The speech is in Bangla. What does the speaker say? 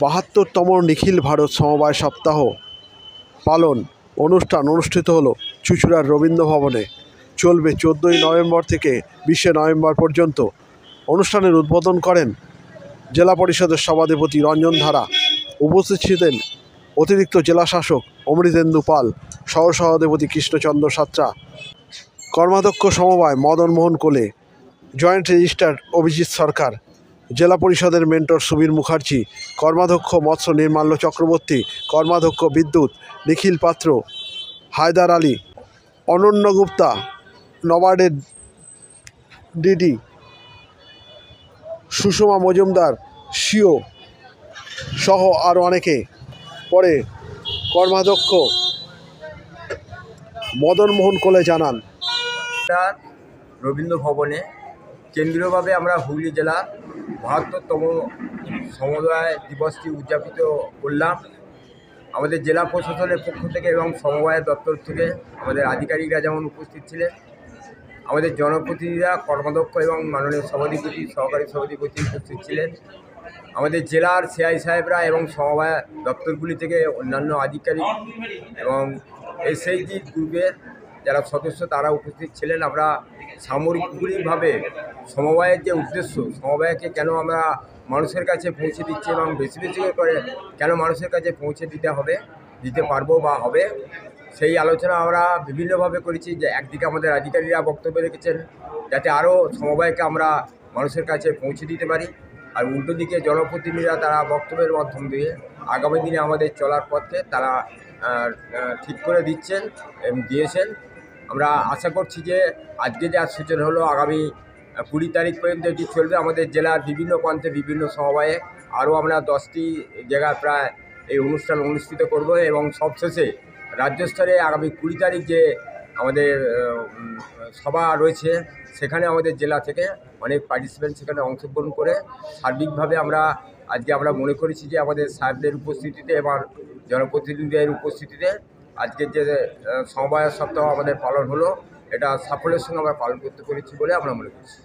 ৭২তম নিখিল ভারত সমবায় সপ্তাহ পালন অনুষ্ঠান অনুষ্ঠিত হলো চুঁচুড়ার রবীন্দ্র ভবনে। চলবে 14ই নভেম্বর থেকে 20শে নভেম্বর পর্যন্ত। অনুষ্ঠানের উদ্বোধন করেন জেলা পরিষদের সভাধিপতি রঞ্জন ধারা। উপস্থিত ছিলেন অতিরিক্ত জেলা শাসক অমৃতেন্দু পাল, সহসভাধিপতি কৃষ্ণচন্দ্র সাত্রা, কর্মাধ্যক্ষ সমবায় মদন মোহন কোলে, জয়েন্ট রেজিস্ট্রার অভিজিৎ সরকার, জেলা পরিষদের মেন্টর সুবীর মুখার্জি, কর্মাধ্যক্ষ মৎস্য নির্মাল্য চক্রবর্তী, কর্মাধ্যক্ষ বিদ্যুৎ নিখিল পাত্র, হায়দার আলী, অনন্য গুপ্তা, নবার্ডের ডিডি সুষমা মজুমদার, সিও সহ আরও অনেকে। পরে কর্মাধ্যক্ষ মদন মোহন কোলে জানান, রবীন্দ্র ভবনে কেন্দ্রীয়ভাবে আমরা হুগলি জেলার ৭২তম সমবায় দিবসটি উদযাপিত করলাম। আমাদের জেলা প্রশাসনের পক্ষ থেকে এবং সমবায় দপ্তর থেকে আমাদের আধিকারিকরা যেমন উপস্থিত ছিলেন, আমাদের জনপ্রতিনিধিরা, কর্মাধ্যক্ষ এবং মাননীয় সভাধিপতি, সহকারী সভাধিপতি উপস্থিত ছিলেন। আমাদের জেলার সিআই সাহেবরা এবং সমবায় দপ্তরগুলি থেকে অন্যান্য আধিকারিক এবং এসএইচজি গ্রুপের যারা সদস্য তারা উপস্থিত ছিলেন। আমরা সামগ্রিকভাবে সমবায়ের যে উদ্দেশ্য, সমবায়কে কেন আমরা মানুষের কাছে পৌঁছে দিচ্ছি এবং বেশি বেশি করে কেন মানুষের কাছে পৌঁছে দিতে পারবো বা হবে, সেই আলোচনা আমরা বিভিন্নভাবে করেছি। যে একদিকে আমাদের আধিকারিকরা বক্তব্য রেখেছেন যাতে আরও সমবায়কে আমরা মানুষের কাছে পৌঁছে দিতে পারি, আর উল্টো দিকে জনপ্রতিনিধিরা তারা বক্তব্যের মাধ্যম দিয়ে আগামী দিনে আমাদের চলার পথে তারা ঠিক করে দিয়েছেন। আমরা আশা করছি যে আজকে যা সূচনা হলো, আগামী 20 তারিখ পর্যন্ত এটি চলবে। আমাদের জেলার বিভিন্ন প্রান্তে বিভিন্ন সমবায়ে আরও আমরা 10টি জায়গায় প্রায় এই অনুষ্ঠান অনুষ্ঠিত করব এবং সবশেষে রাজ্য স্তরে আগামী 20 তারিখ যে আমাদের সভা রয়েছে, সেখানে আমাদের জেলা থেকে অনেক পার্টিসিপেন্ট সেখানে অংশগ্রহণ করে সার্বিকভাবে আমরা মনে করেছি যে আমাদের সাহেবদের উপস্থিতিতে এবং জনপ্রতিনিধিদের উপস্থিতিতে আজকের যে সমবায় সপ্তাহ আমাদের পালন হলো, এটা সাফল্যের সঙ্গে আমরা পালন করতে পেরেছি বলে আমরা মনে করছি।